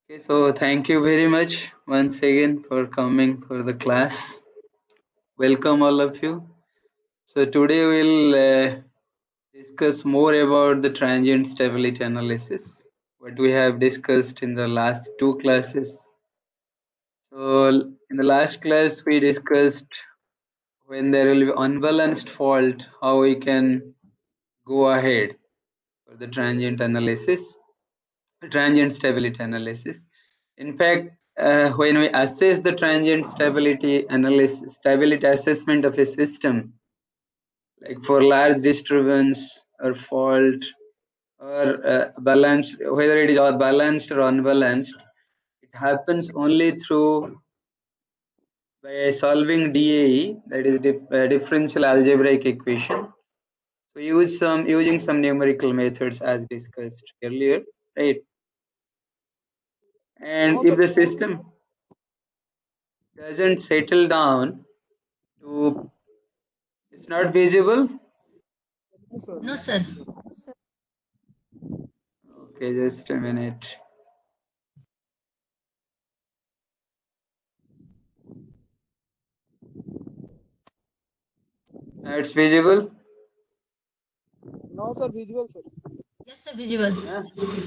Okay, so thank you very much once again for coming for the class. Welcome all of you. So today we'll discuss more about the transient stability analysis, what we have discussed in the last two classes. So in the last class we discussed when there will be unbalanced fault, how we can go ahead for the transient analysis, transient stability analysis. In fact, when we assess the transient stability analysis, stability assessment of a system, like for large disturbance or fault or balanced, whether it is or balanced or unbalanced, it happens only through by solving DAE, that is differential algebraic equation. So using some numerical methods as discussed earlier, right? And No, if sir. the system doesn't settle down to, it's not visible. No, sir. No, sir. Okay, just a minute. It's visible. No, sir. Visual, sir. Yes, sir, visible. Huh?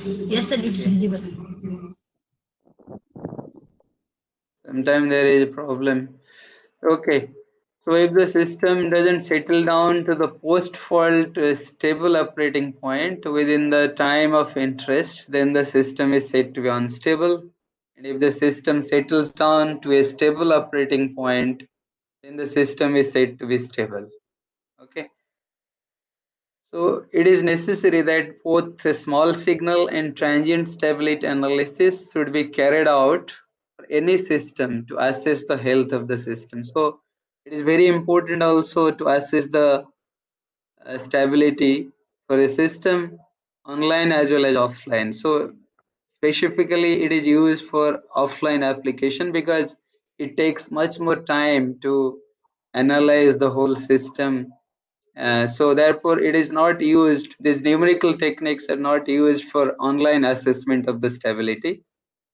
Yes, sir, it's Okay. visible. Sometimes there is a problem. Okay. So if the system doesn't settle down to the post-fault stable operating point within the time of interest, then the system is said to be unstable. And if the system settles down to a stable operating point, then the system is said to be stable. Okay. So it is necessary that both the small signal and transient stability analysis should be carried out for any system to assess the health of the system. So it is very important also to assess the stability for a system online as well as offline. So specifically it is used for offline application because it takes much more time to analyze the whole system, so therefore it is not used, these numerical techniques are not used for online assessment of the stability.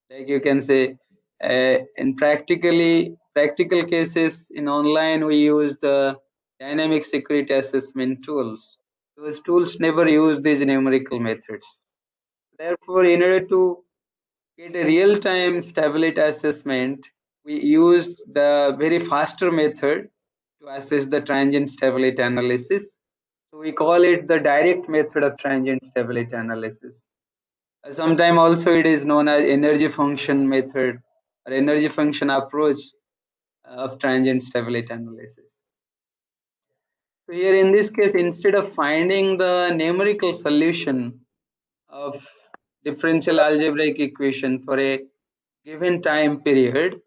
Like you can say, in practical cases in online we use the dynamic security assessment tools. Those tools never use these numerical methods. Therefore, in order to get a real-time stability assessment, we use the very faster method to assess the transient stability analysis. So we call it the direct method of transient stability analysis. Sometimes also it is known as energy function method or energy function approach of transient stability analysis. So here in this case, instead of finding the numerical solution of differential algebraic equation for a given time period,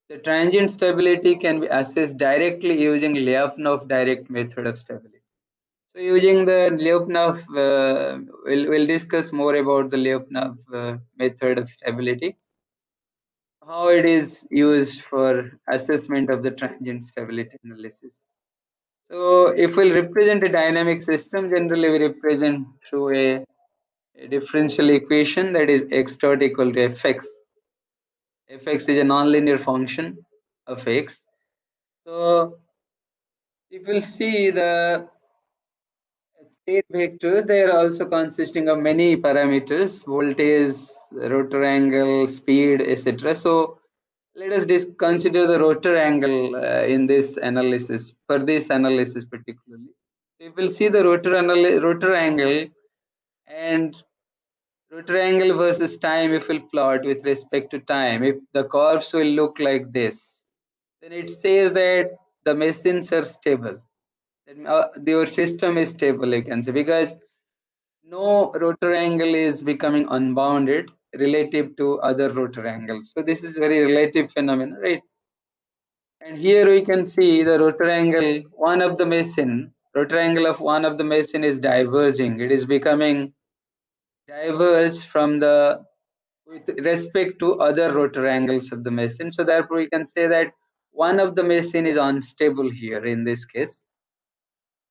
the transient stability can be assessed directly using Lyapunov direct method of stability. So using the Lyapunov, we'll discuss more about the Lyapunov method of stability, how it is used for assessment of the transient stability analysis. So if we'll represent a dynamic system, generally we represent through a differential equation, that is x dot equal to fx. Fx is a nonlinear function of x. So if we'll see the state vectors, they are also consisting of many parameters: voltage, rotor angle, speed, etc. So let us consider the rotor angle in this analysis, for this analysis particularly. We will see the rotor angle, and rotor angle versus time, if we'll plot with respect to time, if the curves will look like this, then it says that the machines are stable. Your system is stable, you can say, because no rotor angle is becoming unbounded relative to other rotor angles. So this is very relative phenomenon, right? And here we can see the rotor angle, rotor angle of one of the machine is diverging. It is becoming diverged from the with respect to other rotor angles of the machine. So therefore we can say that one of the machine is unstable here in this case.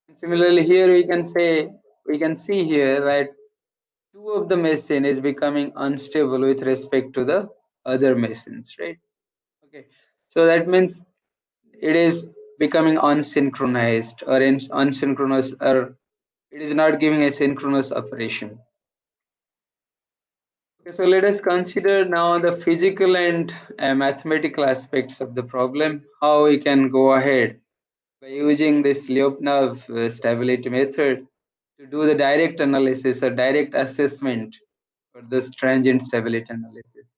And similarly here we can see here that two two of the machine is becoming unstable with respect to the other machines, right? Okay, so that means it is becoming unsynchronized or unsynchronous, or it is not giving a synchronous operation. Okay, so let us consider now the physical and mathematical aspects of the problem, how we can go ahead by using this Lyapunov stability method to do the direct analysis or direct assessment for this transient stability analysis.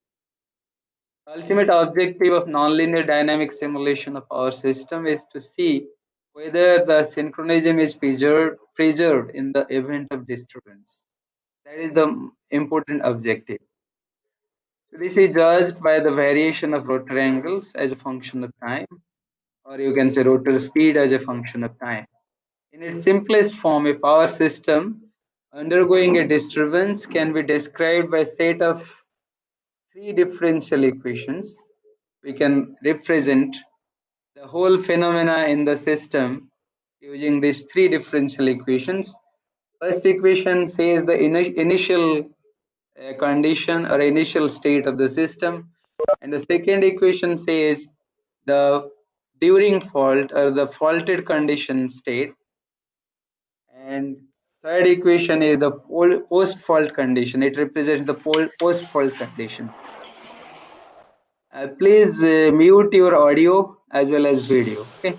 Ultimate objective of nonlinear dynamic simulation of our system is to see whether the synchronism is preserved in the event of disturbance. That is the important objective. So this is judged by the variation of rotor angles as a function of time, or you can say rotor speed as a function of time. In its simplest form, a power system undergoing a disturbance can be described by a set of three differential equations. We can represent the whole phenomena in the system using these three differential equations. First equation says the initial condition or initial state of the system, and the second equation says the during fault or the faulted condition state, and third equation is the post fault condition. It represents the post fault condition. Please mute your audio as well as video. Okay.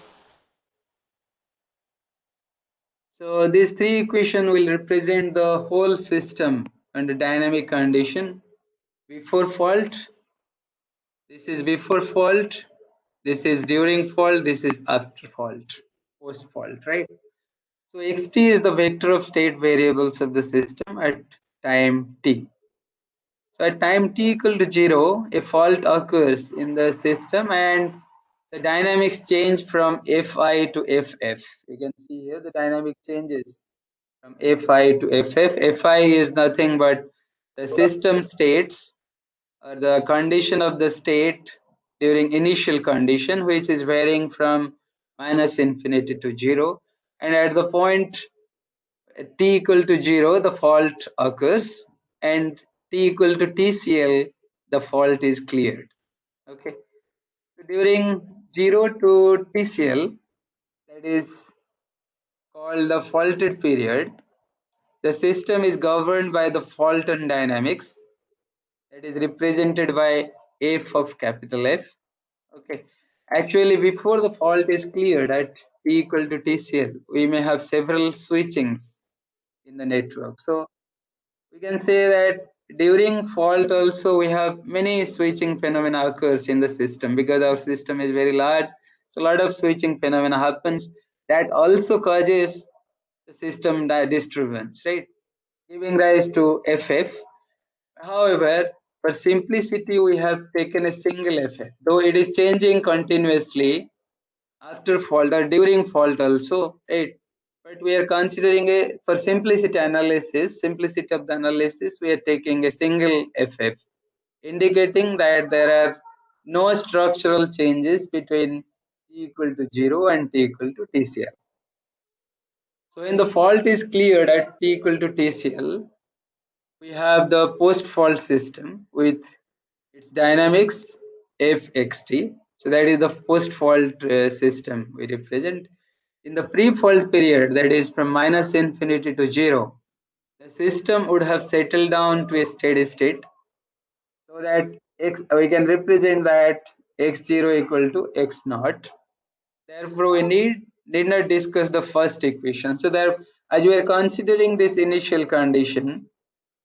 So these three equations will represent the whole system under dynamic condition. Before fault, this is before fault, this is during fault, this is after fault, post fault, right? So xt is the vector of state variables of the system at time t. So at time t equal to 0, a fault occurs in the system and the dynamics change from Fi to Ff. You can see here the dynamic changes from Fi to Ff. Fi is nothing but the system states or the condition of the state during initial condition, which is varying from minus infinity to 0. And at the point t equal to 0, the fault occurs, and t equal to TCL, the fault is cleared. Okay. So during 0 to TCL, that is called the faulted period, the system is governed by the Fulton dynamics, that is represented by F of capital F. Okay. Actually, before the fault is cleared at T equal to TCL, we may have several switchings in the network. So we can say that during fault also we have many switching phenomena occurs in the system because our system is very large. So a lot of switching phenomena happens that also causes the system disturbance, right? Giving rise to FF. However, for simplicity, we have taken a single FF, though it is changing continuously after fault or during fault also, right? But we are considering a, for simplicity of the analysis, we are taking a single FF, indicating that there are no structural changes between t equal to 0 and t equal to TCL. So when the fault is cleared at t equal to TCL, we have the post fault system with its dynamics fxt. So that is the post fault system we represent. In the pre fault period, that is from minus infinity to 0, the system would have settled down to a steady state, so that x, we can represent that x0 equal to x naught. Therefore, we need not discuss the first equation. So that as we are considering this initial condition,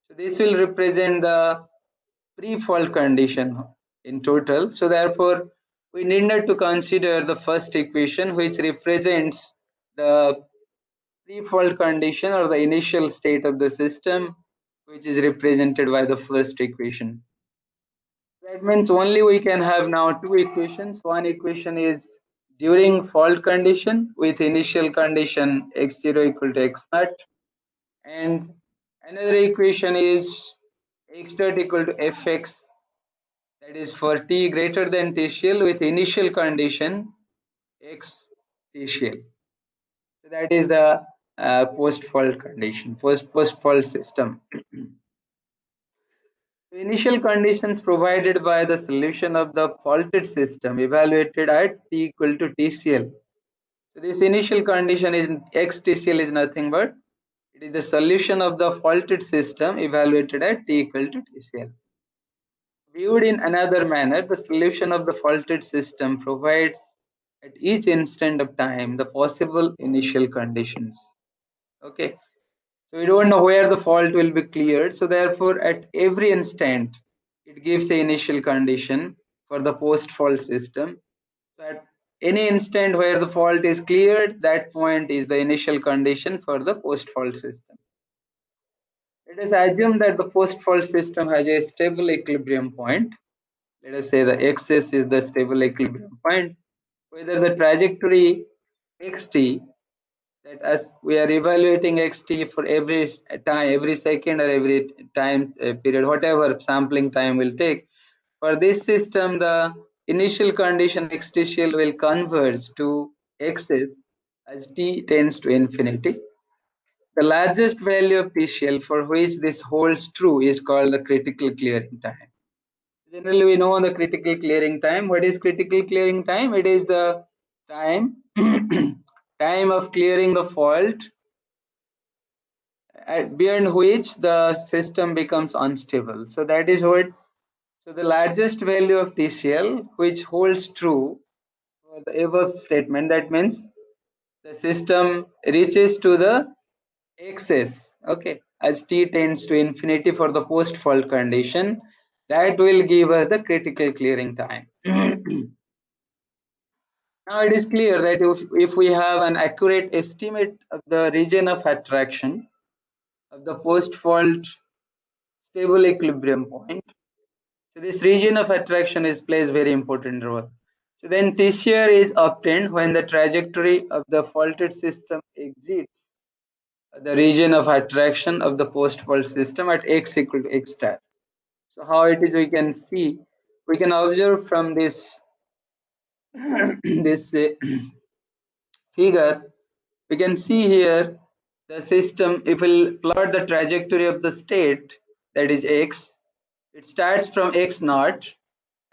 so this will represent the pre-fault condition in total. So therefore, we need not to consider the first equation, which represents the pre-fault condition or the initial state of the system, which is represented by the first equation. That means only we can have now two equations. One equation is during fault condition with initial condition x0 equal to x naught, and another equation is x dot equal to fx, that is for t greater than TCL with initial condition x TCL. So that is the post fault condition, post fault system. The initial conditions provided by the solution of the faulted system evaluated at t equal to TCL. So this initial condition is x TCL is nothing but it is the solution of the faulted system evaluated at t equal to TCL. Viewed in another manner, the solution of the faulted system provides at each instant of time the possible initial conditions. Okay, so we don't know where the fault will be cleared, so therefore at every instant it gives the initial condition for the post fault system. So at any instant where the fault is cleared, that point is the initial condition for the post fault system. Let us assume that the post fault system has a stable equilibrium point. Let us say the xs is the stable equilibrium point, whether the trajectory xt, that as we are evaluating xt for every time, every second or every time period, whatever sampling time will take, for this system the initial condition xtcl will converge to xs as t tends to infinity. The largest value of TCL for which this holds true is called the critical clearing time. Generally, we know the critical clearing time. What is critical clearing time? It is the time time of clearing the fault at beyond which the system becomes unstable. So that is what. So the largest value of TCL, which holds true for the above statement, that means the system reaches to the excess, okay, as t tends to infinity for the post fault condition, that will give us the critical clearing time. Now it is clear that if we have an accurate estimate of the region of attraction of the post fault stable equilibrium point, so this region of attraction is plays very important role. So then TCR is obtained when the trajectory of the faulted system exceeds the region of attraction of the post fault system at x equal to x star. So how it is we can see, we can observe from this this figure, we can see here the system, if we'll plot the trajectory of the state, that is x, it starts from x naught,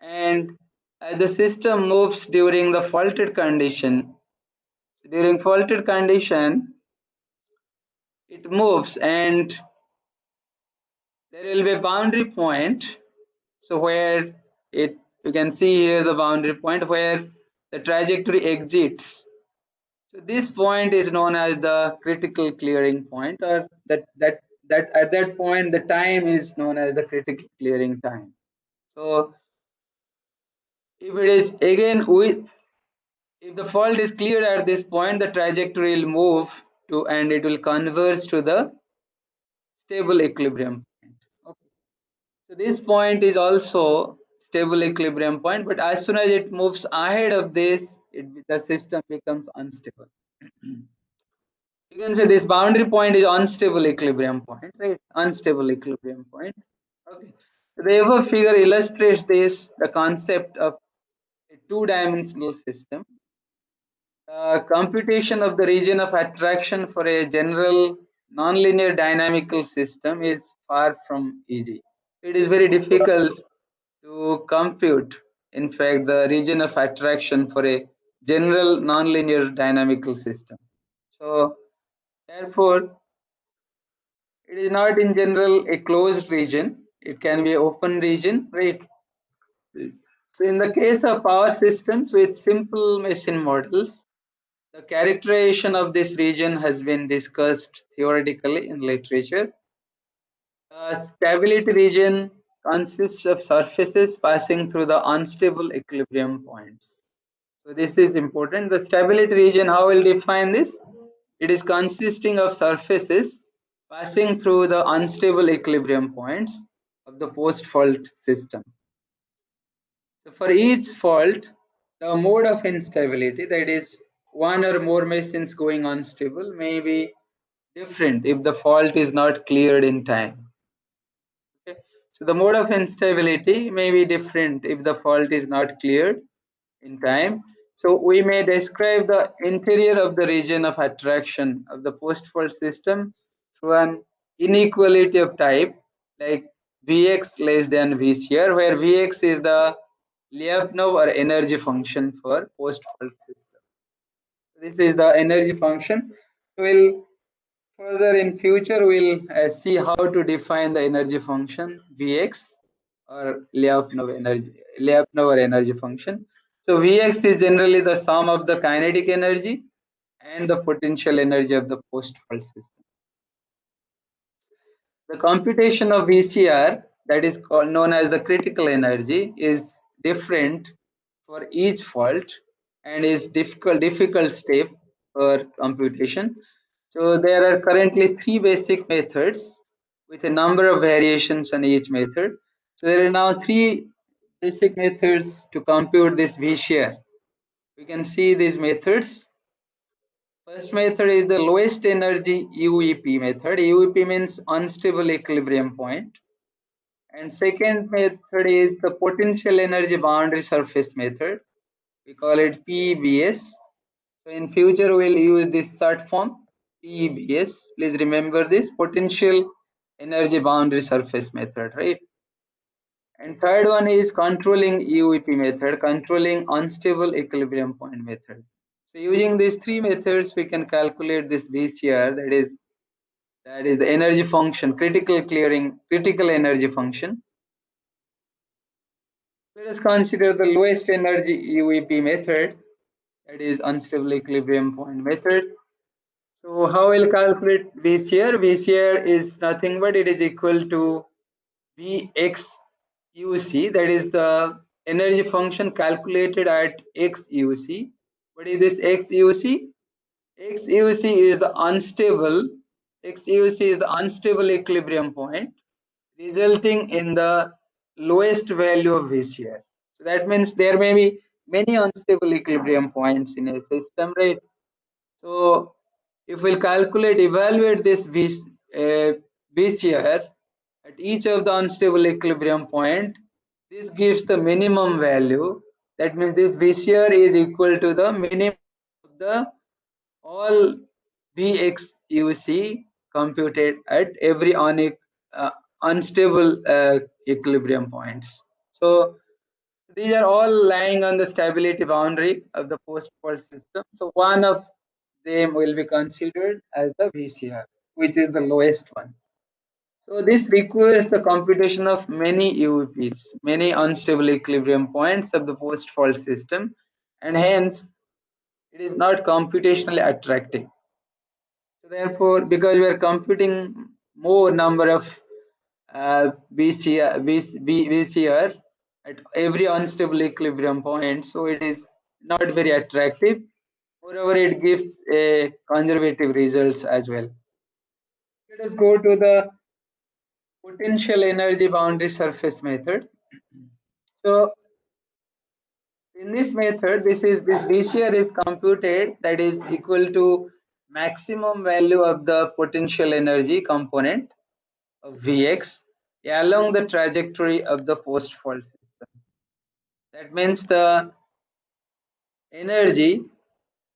and as the system moves during the faulted condition, during faulted condition it moves, and there will be a boundary point, so where it, you can see here the boundary point where the trajectory exits. So this point is known as the critical clearing point, or that at that point the time is known as the critical clearing time. So if it is again with, if the fault is cleared at this point, the trajectory will move to and it will converge to the stable equilibrium point. Okay. So this point is also stable equilibrium point, but as soon as it moves ahead of this, the system becomes unstable. You can say this boundary point is unstable equilibrium point, right? Unstable equilibrium point. Okay. The above figure illustrates this, the concept of a two-dimensional system. Computation of the region of attraction for a general nonlinear dynamical system is far from easy. It is very difficult to compute, in fact, the region of attraction for a general nonlinear dynamical system. So, therefore, it is not in general a closed region. It can be an open region, right? So, in the case of power systems with simple machine models, the characterization of this region has been discussed theoretically in literature. A stability region consists of surfaces passing through the unstable equilibrium points. So this is important. The stability region, how we'll define this? It is consisting of surfaces passing through the unstable equilibrium points of the post-fault system. So for each fault, the mode of instability, that is one or more machines going unstable, may be different if the fault is not cleared in time. Okay. So the mode of instability may be different if the fault is not cleared in time. So we may describe the interior of the region of attraction of the post-fault system through an inequality of type, like Vx less than Vcr, where Vx is the Lyapunov or energy function for post-fault system. This is the energy function. We'll further in future we'll see how to define the energy function Vx or Lyapunov or energy function. So Vx is generally the sum of the kinetic energy and the potential energy of the post-fault system. The computation of VCR, that is known as the critical energy, is different for each fault and is difficult step for computation. So there are currently three basic methods with a number of variations on each method. So there are now three basic methods to compute this VCR. We can see these methods. First method is the lowest energy UEP method. UEP means unstable equilibrium point. And second method is the potential energy boundary surface method. We call it PEBS. So in future we'll use this short form PEBS. Please remember this potential energy boundary surface method, right? And third one is controlling UEP method, controlling unstable equilibrium point method. So using these three methods, we can calculate this VCR, that is the energy function, critical energy function. Let us consider the lowest energy UEP method, that is unstable equilibrium point method. So how we'll calculate VCR? VCR is nothing but it is equal to Vxuc, that is the energy function calculated at xuc. What is this xuc? Xuc is the unstable equilibrium point resulting in the lowest value of VCR. So that means there may be many unstable equilibrium points in a system, right? So if we'll evaluate this VCR at each of the unstable equilibrium point, this gives the minimum value. That means this VCR is equal to the minimum of the all Vxuc computed at every unstable equilibrium points. So these are all lying on the stability boundary of the post-fault system. So one of them will be considered as the VCR, which is the lowest one. So this requires the computation of many UEPs, many unstable equilibrium points of the post-fault system, and hence it is not computationally attractive. So therefore, because we are computing more number of VCR at every unstable equilibrium point, so it is not very attractive. Moreover, it gives a conservative results as well. Let us go to the potential energy boundary surface method. So in this method, this VCR is computed, that is equal to maximum value of the potential energy component of Vx along the trajectory of the post-fault system. That means the energy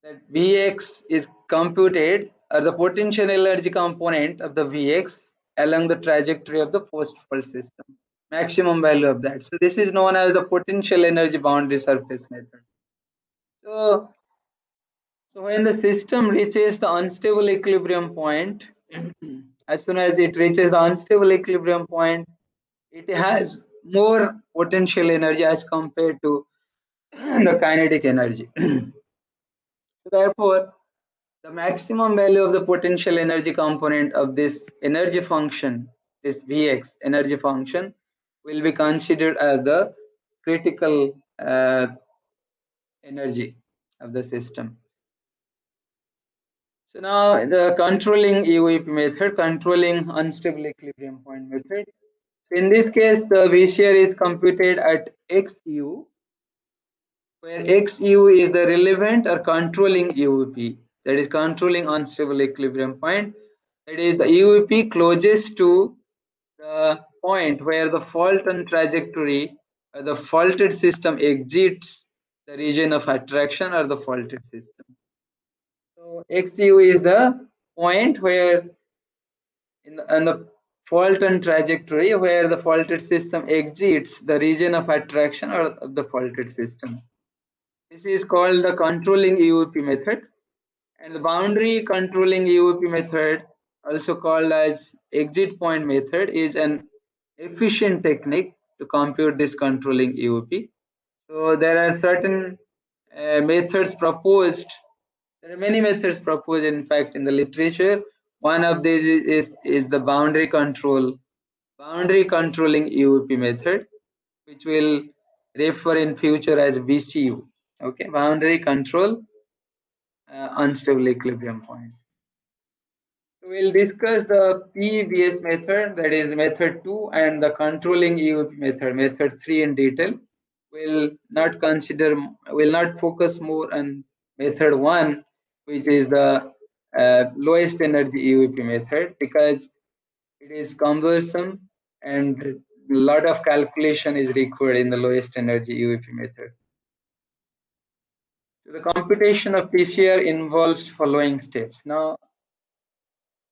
that Vx is computed or the potential energy component of the Vx along the trajectory of the post-fault system. Maximum value of that. So this is known as the potential energy boundary surface method. So when the system reaches the unstable equilibrium point, as soon as it reaches the unstable equilibrium point, it has more potential energy as compared to the kinetic energy. So therefore, the maximum value of the potential energy component of this energy function, this Vx energy function, will be considered as the critical energy of the system. So now the controlling UEP method, controlling unstable equilibrium point method. So in this case, the VCR is computed at XU, where XU is the relevant or controlling UEP, that is controlling unstable equilibrium point. That is the UEP closest to the point where the fault and trajectory, the faulted system exits the region of attraction or the faulted system. So XU is the point where on the fault and trajectory where the faulted system exits the region of attraction or of the faulted system. This is called the controlling EUP method, and the boundary controlling EUP method, also called as exit point method, is an efficient technique to compute this controlling EUP. So there are certain methods proposed. There are many methods proposed, in fact, in the literature. One of these is the boundary controlling EUP method, which will refer in future as BCU. Okay, boundary control unstable equilibrium point. So we'll discuss the PBS method, that is method 2, and the controlling EUP method, method 3 in detail. Will not focus more on method 1, which is the lowest energy EUP method, because it is cumbersome and a lot of calculation is required in the lowest energy EUP method. So the computation of Pcehr involves following steps. Now,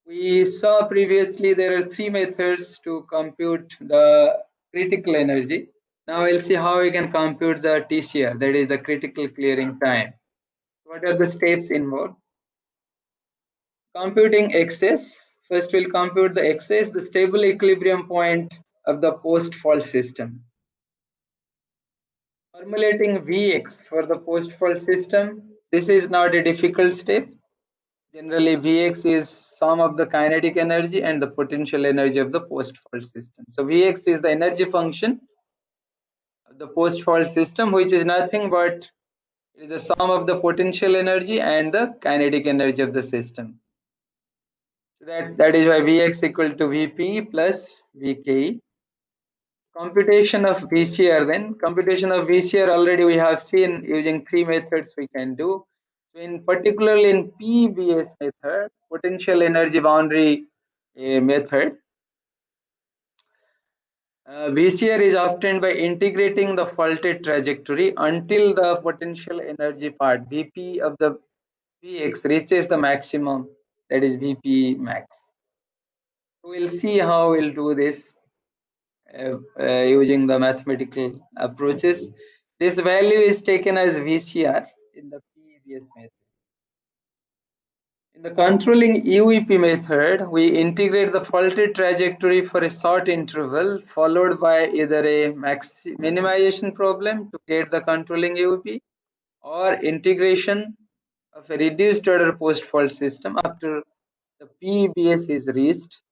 we saw previously there are three methods to compute the critical energy. Now we'll see how we can compute the TCR, that is the critical clearing time. What are the steps involved? Computing excess. First we'll compute the excess, the stable equilibrium point of the post-fault system. Formulating Vx for the post-fault system. This is not a difficult step. Generally, Vx is sum of the kinetic energy and the potential energy of the post-fault system. So Vx is the energy function of the post-fault system, which is nothing but it is the sum of the potential energy and the kinetic energy of the system. So that is why Vx equal to Vp plus Vke. Computation of Pcehr, then computation of Pcehr already we have seen using three methods we can do. So in particularly in PBS method, potential energy boundary method, Pcehr is obtained by integrating the faulted trajectory until the potential energy part Vp of the Vx reaches the maximum, that is Vp max. We'll see how we'll do this using the mathematical approaches. This value is taken as VCR in the previous method. In the controlling UEP method, we integrate the faulted trajectory for a short interval followed by either a minimization problem to get the controlling UEP or integration of a reduced order post-fault system after the PBS is reached,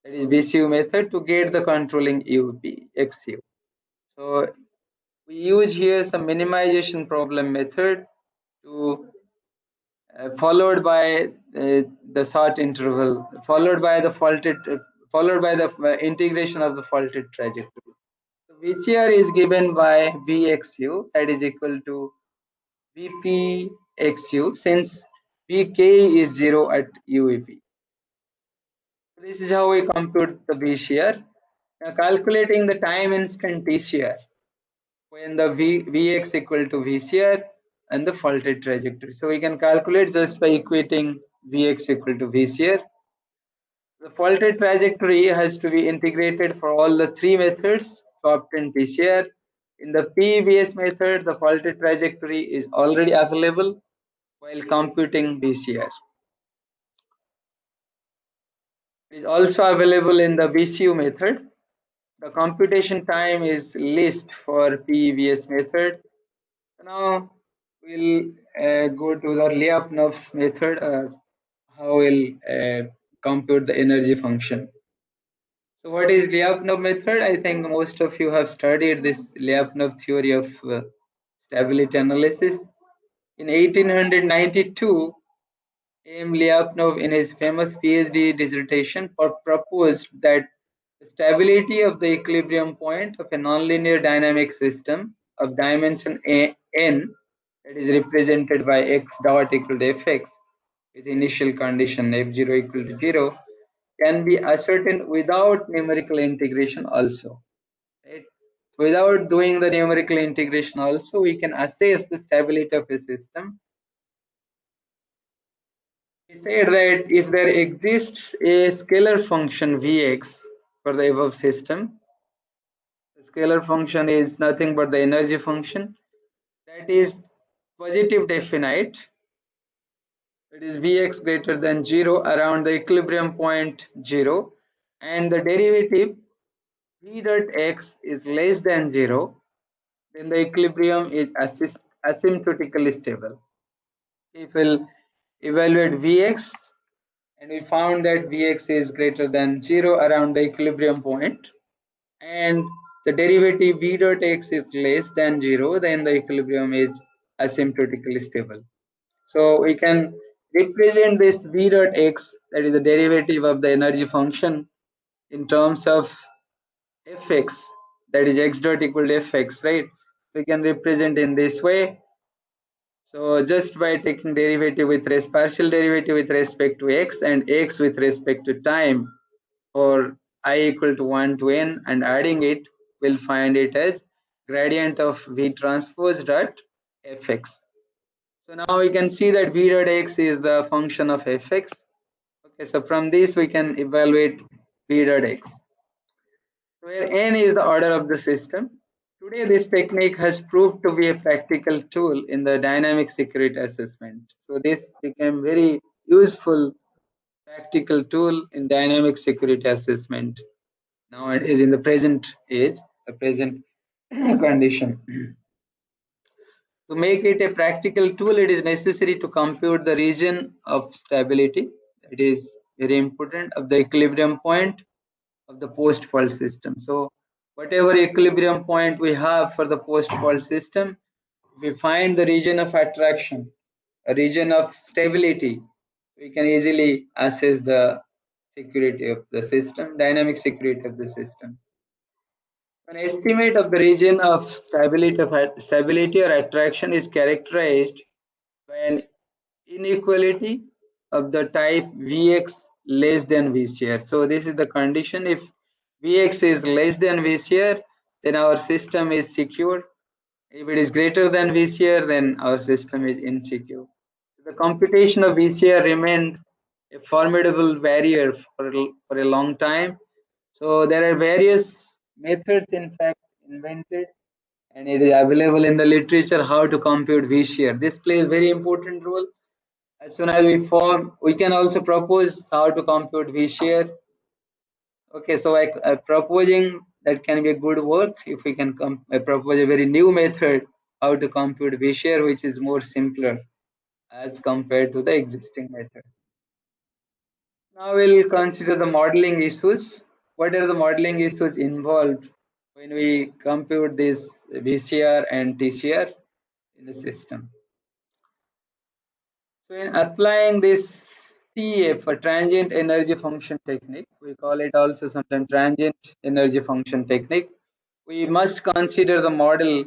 that is BCU method, to get the controlling UEP XU. So we use here some minimization problem method to followed by the short interval, followed by the integration of the faulted trajectory. So VCR is given by Vxu, that is equal to Vpxu, since Vk is 0 at UEP. This is how we compute the VCR. Now calculating the time instant TCR when the Vx equal to VCR and the faulted trajectory. So we can calculate just by equating Vx equal to VCR. The faulted trajectory has to be integrated for all the three methods to obtain TCR. In the PBS method, the faulted trajectory is already available while computing VCR. It is also available in the BCU method. The computation time is least for PBS method. Now we'll go to the Lyapunov's method, how we'll compute the energy function. So what is Lyapunov method? I think most of you have studied this Lyapunov theory of stability analysis. In 1892, M. Lyapunov, in his famous PhD dissertation, proposed that the stability of the equilibrium point of a nonlinear dynamic system of dimension n, that is represented by x dot equal to fx with initial condition f0 equal to 0, can be ascertained without numerical integration also. Right? Without doing the numerical integration also, we can assess the stability of a system. He said that if there exists a scalar function Vx for the above system. The scalar function is nothing but the energy function, that is positive definite. It is Vx greater than 0 around the equilibrium point 0, and the derivative V dot x is less than 0, then the equilibrium is asymptotically stable. If we'll evaluate Vx, and we found that Vx is greater than 0 around the equilibrium point, and the derivative V dot x is less than 0, then the equilibrium is asymptotically stable. So we can represent this V dot x, that is the derivative of the energy function, in terms of fx, that is x dot equal to fx, right? We can represent in this way. So just by taking derivative with partial derivative with respect to x and x with respect to time for I equal to 1 to n and adding it, we'll find it as gradient of V transpose dot fx. So now we can see that V dot x is the function of fx. Okay, so from this we can evaluate V dot x, where n is the order of the system. Today, this technique has proved to be a practical tool in the dynamic security assessment. So this became very useful practical tool in dynamic security assessment. Now it is in the present age, the present condition. To make it a practical tool, it is necessary to compute the region of stability. It is very important of the equilibrium point of the post-fault system. So whatever equilibrium point we have for the post-fault system, if we find the region of attraction, a region of stability, we can easily assess the security of the system, dynamic security of the system. An estimate of the region of stability or attraction is characterized by an inequality of the type Vx less than Vcr. So this is the condition. If Vx is less than Vcr, then our system is secure. If it is greater than Vcr, then our system is insecure. The computation of Vcr remained a formidable barrier for a long time. So there are various methods, in fact, invented, and it is available in the literature how to compute Vcr. This plays very important role. As soon as we can also propose how to compute Vcr. Okay, so I proposing that can be a good work if we can propose a very new method how to compute Vcr, which is more simpler as compared to the existing method. Now we'll consider the modeling issues. What are the modeling issues involved when we compute this VCR and TCR in the system? So in applying this TF, a transient energy function technique, we call it also sometimes transient energy function technique, we must consider the model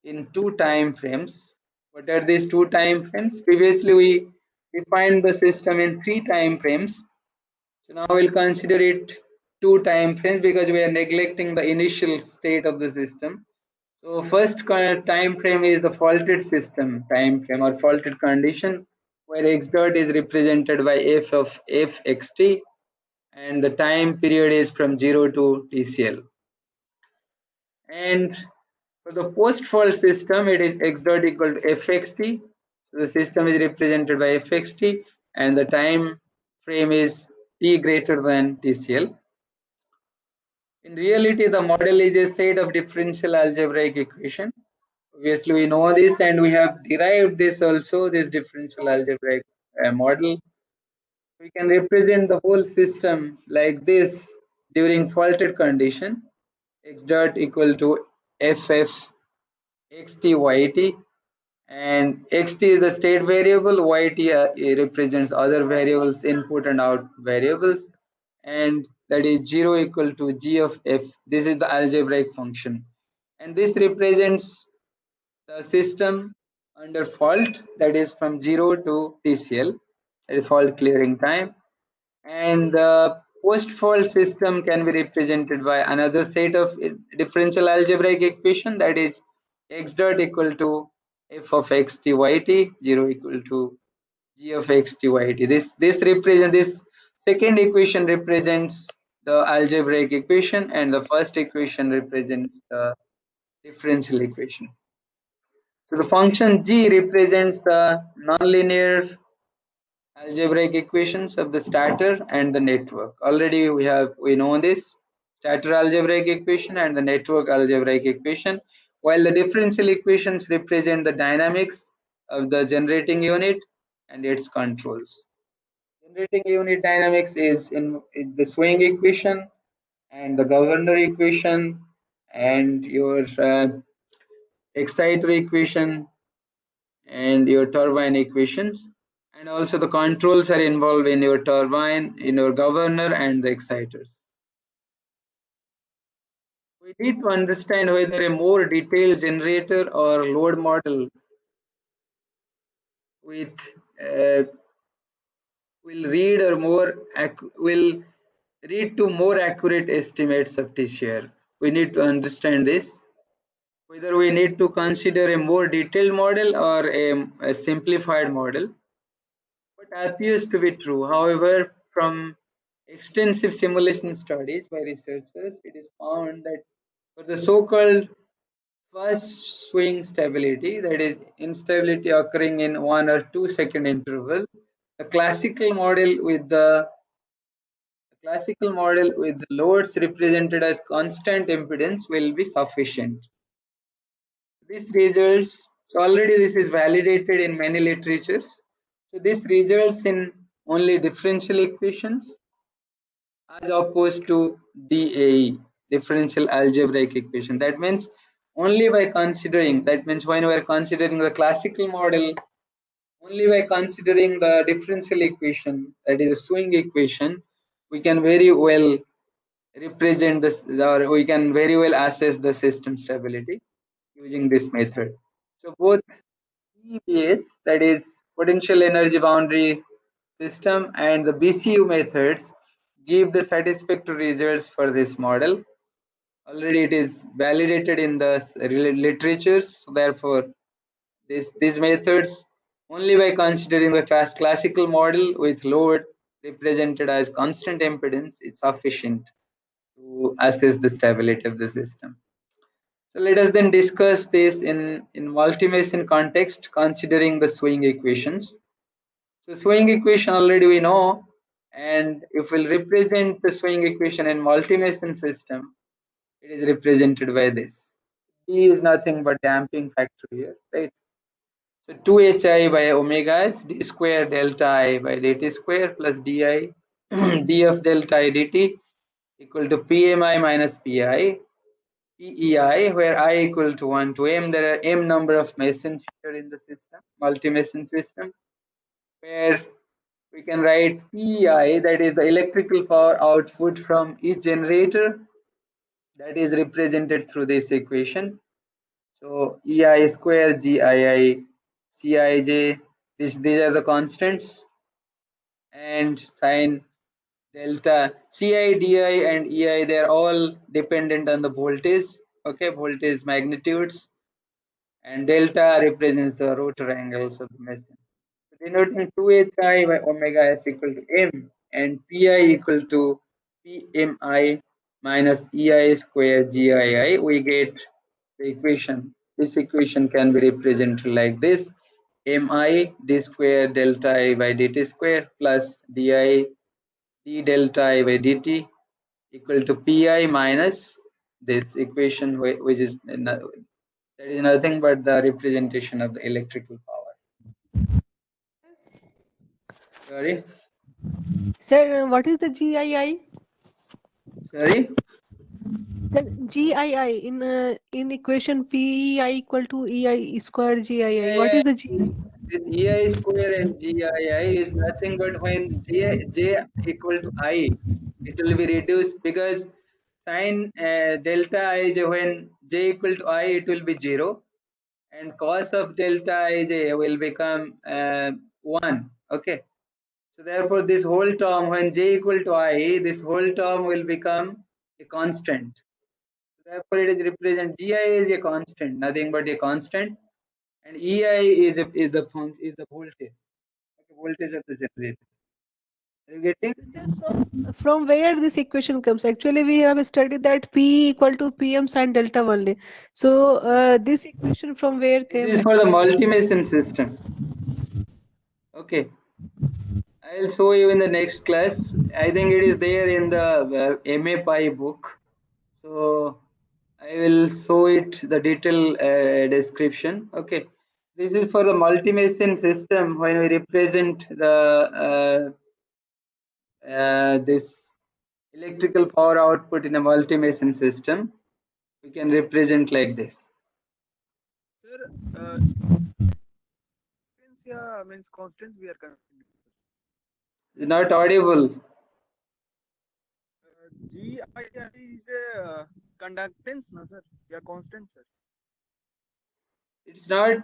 in two time frames. What are these two time frames? Previously we defined the system in three time frames. So now we'll consider it two time frames because we are neglecting the initial state of the system. So first time frame is the faulted system time frame or faulted condition, where x dot is represented by f of fxt and the time period is from 0 to TCL. And for the post-fault system, it is x dot equal to fxt. So the system is represented by fxt and the time frame is t greater than TCL. In reality, the model is a set of differential algebraic equation. Obviously, we know this and we have derived this also, this differential algebraic model. We can represent the whole system like this during faulted condition. X dot equal to ff xt yt, and xt is the state variable, yt represents other variables, input and out variables, and that is 0 equal to g of f. This is the algebraic function, and this represents the system under fault, that is from 0 to TCL, that is fault clearing time. And the post-fault system can be represented by another set of differential algebraic equation, that is x dot equal to f of x t yt, 0 equal to g of x t yt. This second equation represents the algebraic equation, and the first equation represents the differential equation. So the function g represents the nonlinear algebraic equations of the stator and the network. Already we know this stator algebraic equation and the network algebraic equation, while the differential equations represent the dynamics of the generating unit and its controls. Generating unit dynamics is in the swing equation and the governor equation and your exciter equation and your turbine equations, and also the controls are involved in your turbine, in your governor and the exciters. We need to understand whether a more detailed generator or load model with uh, will read to more accurate estimates of Pcehr. We need to understand this, whether we need to consider a more detailed model or a simplified model. What appears to be true, however, from extensive simulation studies by researchers, it is found that for the so-called first swing stability, that is instability occurring in 1 or 2 second interval, the classical model with the loads represented as constant impedance will be sufficient. This results, so already this is validated in many literatures. So this results in only differential equations as opposed to DAE, differential algebraic equation. That means only by considering, that means when we are considering the classical model, only by considering the differential equation, that is a swing equation, we can very well represent this, or we can very well assess the system stability using this method. So both PEBS, that is potential energy boundary system, and the BCU methods give the satisfactory results for this model. Already it is validated in the literatures. Therefore, these methods, only by considering the classical model with load represented as constant impedance, is sufficient to assess the stability of the system. So let us then discuss this in multi-Mason context, considering the swing equations. So swing equation already we know, and if we'll represent the swing equation in multi-Mason system, it is represented by this. D is nothing but damping factor here, right? So 2hi by omega is d square delta I by dt square plus di d of delta I dt equal to pmi minus pi PEI, where I equal to 1 to m. There are m number of masons here in the system, multi-mason system, where we can write PEI, that is the electrical power output from each generator, that is represented through this equation. So EI square GII CIJ, these are the constants, and sine delta Ci, Di, and Ei, they are all dependent on the voltage. Okay, voltage magnitudes, and delta represents the rotor angles of the machine. So denoting 2hi by omega is equal to m and pi equal to pmi minus ei square gii, we get the equation. This equation can be represented like this: mi d square delta I by dt square plus di d delta I by dt equal to pi minus this equation, which is that is nothing but the representation of the electrical power. Sorry? Sir, what is the GII? Sorry? The GII in equation PEI equal to EI square GII. What EII is the G? This EI square and GII is nothing but when J equal to I, it will be reduced because sine delta I j, when J equal to I, it will be 0, and cos of delta ij will become 1. Okay. So therefore, this whole term, when j equal to I, this whole term will become a constant. So therefore, it is represent Gi is a constant, nothing but a constant, and Ei is the voltage, okay, voltage of the generator. Are you getting? From where this equation comes? Actually, we have studied that P equal to PM sine delta only. So this equation from where This came is for the actually? multi-mason system. Okay. I'll show you in the next class. I think it is there in the MA Pi book. So I will show it the detailed description. Okay. This is for the multi-mason system when we represent the this electrical power output in a multi-mason system. We can represent like this. Sir, means yeah, means constants we are considering. It's not audible. GII is a conductance, no sir? Yeah, constant, sir. It's not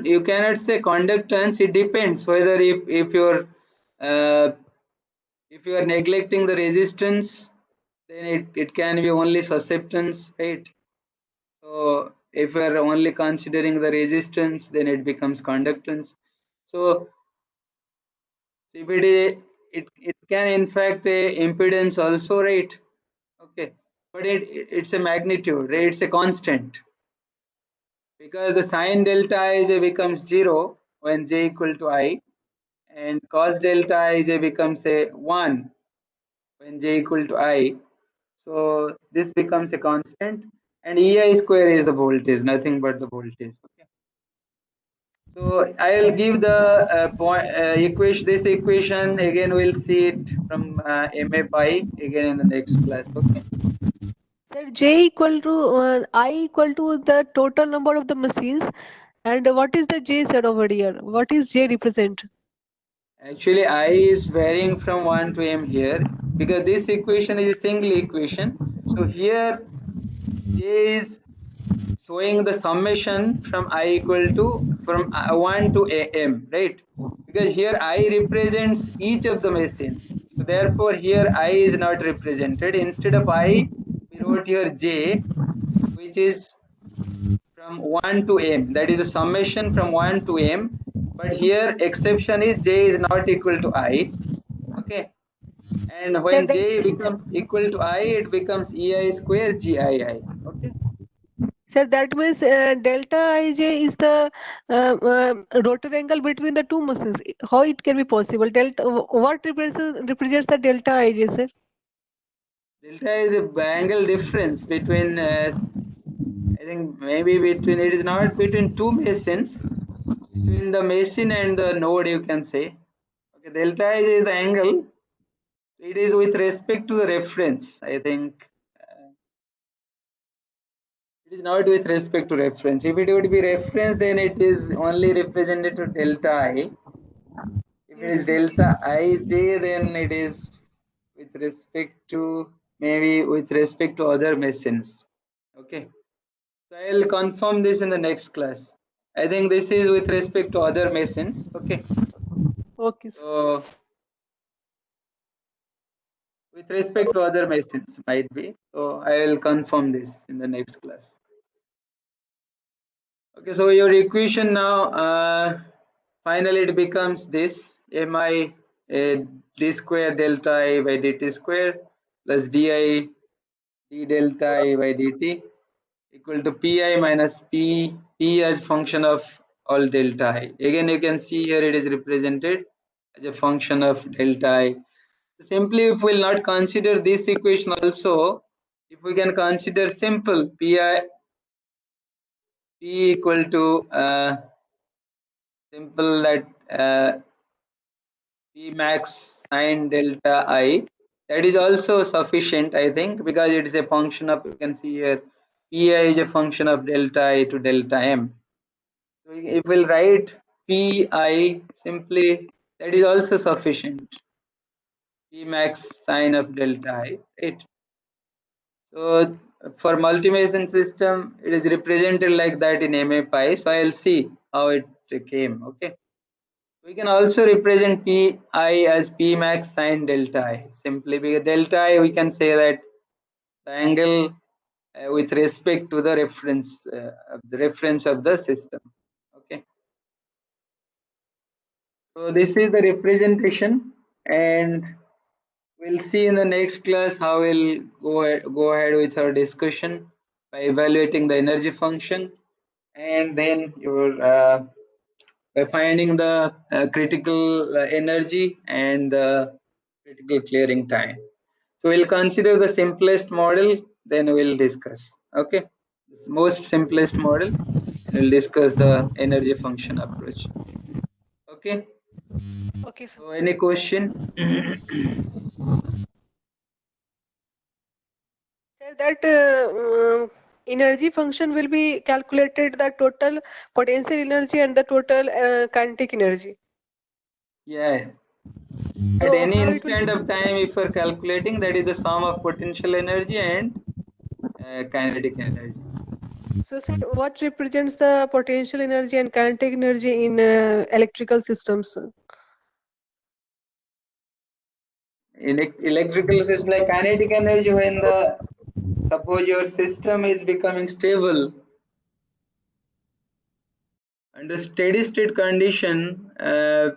you cannot say conductance. It depends whether uh, if you are neglecting the resistance, then it can be only susceptance, right? So if you are only considering the resistance, then it becomes conductance. So if it can in fact a impedance also, right? Okay, but it's a magnitude, right? It's a constant, because the sine delta ij becomes 0 when j equal to I, and cos delta ij becomes a 1 when j equal to I. So this becomes a constant, and ei square is the voltage, nothing but the voltage. Okay. So I'll give the point equation. This equation again we'll see it from MA Pi again in the next class. Okay. Sir, J equal to I equal to the total number of the machines. And what is the J said over here? What is J represent? Actually, I is varying from 1 to m here, because this equation is a single equation. So here J is showing the summation from I equal to from 1 to m, right? Because here I represents each of the machine. So therefore here I is not represented. Instead of I, we wrote here J, which is from 1 to m. That is the summation from 1 to m. But here exception is J is not equal to I. Okay. And Sir, when J becomes equal to I, it becomes EI square GII. Okay. that means delta Ij is the rotor angle between the two machines. How it can be possible? Delta, what represents the delta Ij, sir? Delta is the angle difference between, I think maybe between, it is not between two masons, between the mason and the node, you can say. Okay, delta is the angle. It is with respect to the reference, I think. It is not with respect to reference. If it would be reference, then it is only represented to delta I. If it is Yes, okay. delta ij, then it is with respect to, maybe with respect to other masons. Okay. So I'll confirm this in the next class. I think this is with respect to other masons. Okay. Okay, sir. So with respect to other masons might be. So I will confirm this in the next class. Okay. So your equation now, finally it becomes this mi d square delta I by dt square plus di d delta I by dt equal to pi minus p as function of all delta I. Again, you can see here it is represented as a function of delta I. Simply, if we will not consider this equation also, if we can consider simple p equal to simple that p max sine delta I, that is also sufficient, I think, because it is a function of, you can see here, pi is a function of delta I to delta m. So if we'll write pi simply, that is also sufficient. P max sine of delta I, right? So for multi-mason system, it is represented like that in MA Pi. So I'll see how it came. Okay. We can also represent Pi as P max sine delta I. Simply because delta I, we can say that the angle with respect to the reference of the system. Okay. So this is the representation, and we'll see in the next class how we'll go ahead with our discussion by evaluating the energy function, and then your by finding the critical energy and the critical clearing time. So we'll consider the simplest model, then we'll discuss. Okay, this most simplest model, and we'll discuss the energy function approach. Okay. Okay, sir. So any question? Sir, that energy function will be calculated the total potential energy and the total kinetic energy. Yeah. At So any how it will instant be? of time, if you're calculating, that is the sum of potential energy and kinetic energy. So sir, what represents the potential energy and kinetic energy in electrical systems? In electrical system, like kinetic energy, when the suppose your system is becoming stable under steady state condition, uh,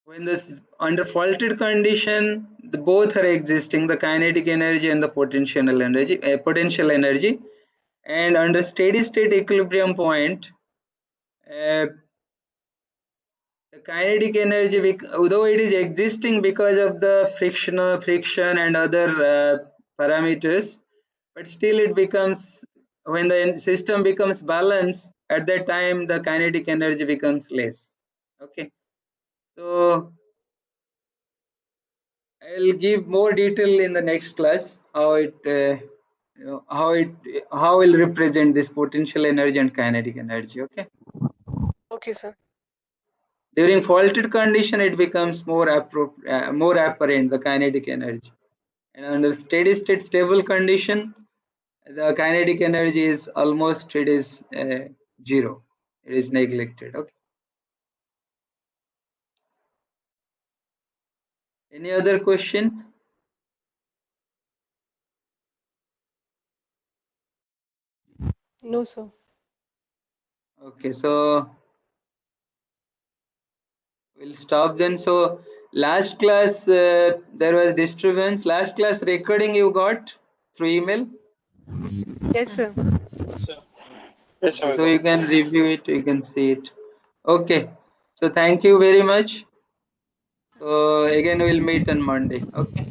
when this under faulted condition, the both are existing, the kinetic energy and the potential energy, and under steady state equilibrium point, uh, the kinetic energy, although it is existing because of the friction and other parameters, but still it becomes, when the system becomes balanced, at that time the kinetic energy becomes less. Okay, so I will give more detail in the next class how it how will represent this potential energy and kinetic energy. Okay, Okay, sir. during faulted condition it becomes more apparent, the kinetic energy, and under steady state stable condition the kinetic energy is almost, it is zero, it is neglected. Okay, any other question? No, sir. Okay, so we'll stop then. So last class there was disturbance. Last class recording you got through email. Yes, sir. Okay, so you can review it, you can see it. Okay, so thank you very much. So again we'll meet on Monday. Okay.